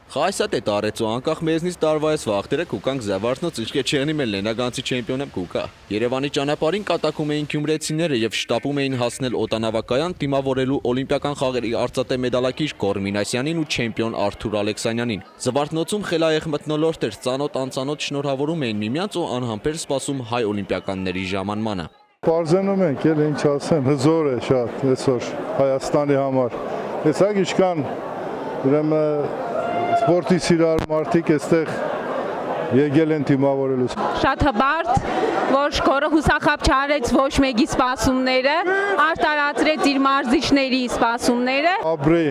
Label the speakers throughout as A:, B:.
A: Խայսատ է տարեցու անկախ մեզնից տարվայս վաղտերը կուկանք զավարթնոց իշխեչեղնի մել լենագանցի չեմպիոն եմ կուկա։ Երևանի ճանապարհին կատակում էին քյումրեցիները եւ շտապում էին հասնել օտանավակայան դիմավորելու օլիմպիական խաղերի արծաթե մեդալակիր Գոռ Մինասյանին ու չեմպիոն Արթուր Ալեքսանյանին։ Զվարթնոցում խելայեղ մթնոլորտ էր, ծանոթ անծանոթ շնորհավորում էին միմյանց ու անհամբեր սպասում հայ օլիմպիականների ժամանմանը։
B: Պարզենում ենք, էլ ինչ ասեմ, հզոր է շատ այսօր Հայաստանի համար։ Տեսակ ինչքան ուրեմն սպորտի սիրահար մարդիկ այստեղ եկել են դիմավորելու։
C: Շատ հբարտ, որ Գոռը հուսախաբ չարեց ոչ մեկի սպասումները, արտարացրեց իր մարզիչների սպասումները։
B: Ապրի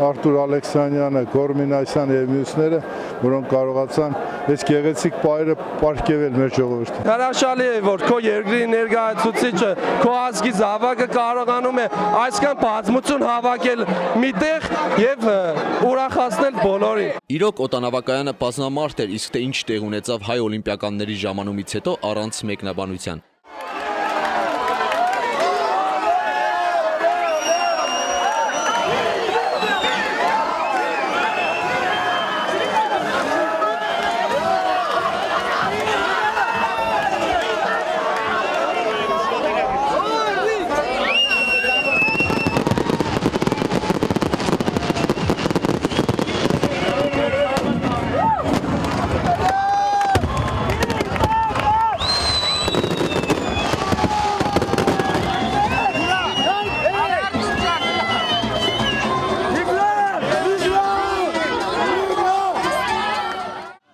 B: Արթուր Ալեքսանյանը, Գոռ Մինասյանը եւ մյուսները, որոնք կարողացան այս գեղեցիկ պայրը պարգևել մեր ժողովրդին։
D: Հրաշալի է, որ քո երկրի ներկայացուցիչը, քո ազգի զավակը կարողանում է այսքան բազմություն հավաքել միտեղ եւ ուրախացնել բոլորին։
A: Իրոք օտանավակայանը բազմամարդ էր, իսկ թե ինչ տեղ ունեցավ հայ օլիմպիականների ժամանումից հետո առանց մեկնաբանության։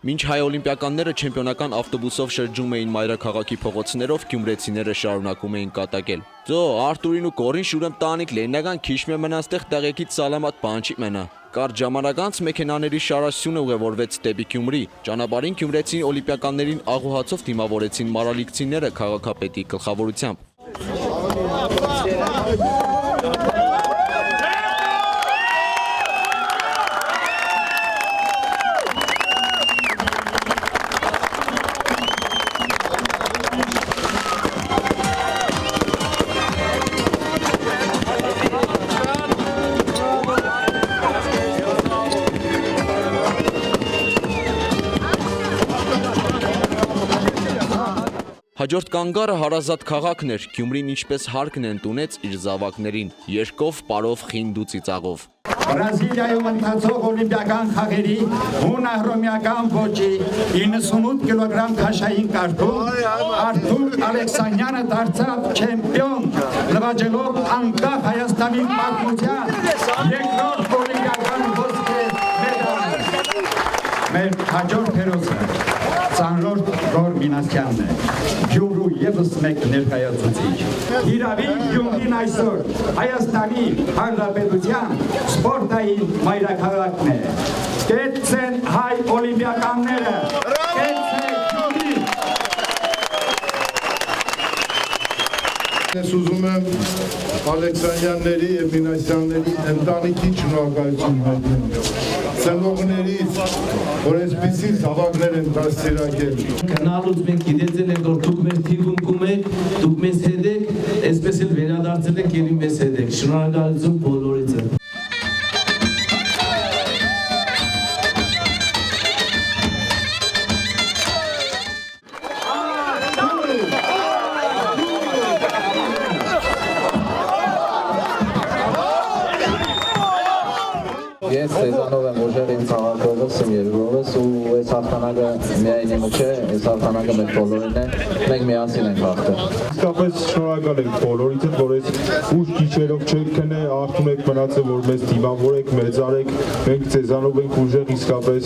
A: Մինչ հայ օլիմպիականները չեմպիոնական ավտոբուսով շրջում էին մայրաքաղաքի փողոցներով, գյումրեցիները շարունակում էին կատակել։ Ձո Արթուրին ու Գոռին շուրեմ տանիք լեննական քիչ մե մնաստեղ տեղեկից սալամատ բանջի մենա։ Կարճ ժամանակ մեքենաների շարասյունը ուղևորվեց դեպի Գյումրի։ Ճանապարհին գյումրեցի օլիմպիականներին աղոհացով դիմավորեցին մարալիքցիները քաղաքապետի գլխավորությամբ։ Հաջորդ կանգառը հարազատ քաղաքն էր, Գյումրին ինչպես հարկն ընդունեց իր զավակներին, երկով պարով խինդ ու ծիծաղով։
E: Բրազիլիայում ընթացող օլիմպիական խաղերի հունահռոմեական ոճի 98 կիլոգրամ քաշային կարգում Արթուր Ալեքսանյանը դարձավ չեմպիոն, նվաճելով անկախ Հայաստանի պատմության երկրորդ օլիմպիական ոսկե մեդալը։ Մեր հաջորդ հերոսը ծանրորդ Գոռ Մինասյանն է, Գյումրու ևս մեկ ներկայացուցիչ։ Հիրավի Գյումրին այսօր Հայաստանի Հանրապետության սպորտային մայրաքաղաքն է։ Կեցցեն հայ օլիմպիականները, կեցցեն Գյումրին։
B: Ես ուզում եմ Ալեքսանյանների եւ Մինասյանների ընտանիքին շնորհակալություն հայտնել։ Ծնողներից, որ այսպիսի զավակներ են դաստիարակել։
F: Գնալուց մենք գիտեցել ենք, որ դուք մեր թիկունքում եք, դուք մեզ հետ եք, այսպես էլ վերադարձել եք եւ մեզ հետ եք։ Շնորհակալություն բոլորիցը։
G: Ես Սեզանով եմ ուժեղ իմ քաղաքովս, իմ երկրովս ու այս հաղթանակը միայն իմը չէ, այս հաղթանակը մեր բոլորին է, մենք միասին ենք հաղթել։
H: Իսկապես շնորհակալ ենք բոլորիդ, որ այս ուժ քիչերով չեք քնե, արթուն եք մնացել, որ մեզ դիմավորեք, մեծարեք, մենք Սեզանով ենք ուժեղ իսկապես,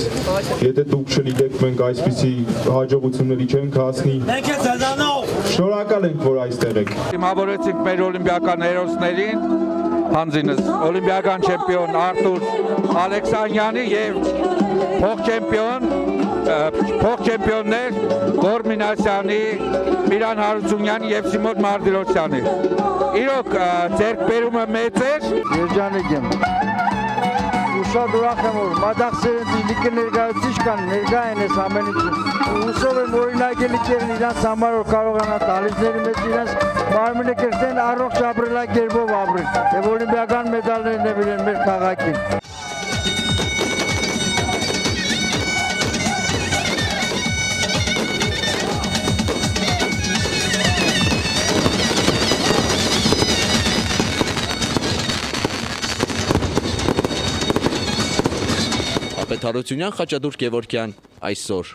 H: եթե դուք չլինեք, մենք այսպիսի հաջողությունների չենք հասնի։
D: Մենք էլ Սեզանով
H: Շնորհակալ ենք, որ այստեղ եք։
D: Դիմավորեցինք մեր օլիմպիական հերոսներին, հանձինս օլիմպիական չեմպիոն Արթուր Ալեքսանյանի եւ փոխչեմպիոններ Գոռ Մինասյանի, Միրան Հարությունյանի եւ Սիմոն Մարտիրոսյանի։ Իրոք ձեռքբերումը մեծ էր։
B: Երջանիկ եմ։ Շատ ուրախ եմ, որ մադաղսերենցի լիքը ներկայացիչ կան, ներկա են այս ամեն ինչին։ Հուսով եմ, օրինակելի կերն իրանց համար, որ կարողանան տալիձների մեջ իրանց մարմինը կրտեն առողջ ապրելակերպով ապրել եւ օլիմպիական մեդալներ նվիրեն մեր քաղաքին։
A: Կարապետ Հարությունյան, Խաչատուր Գևորգյան, այսօր։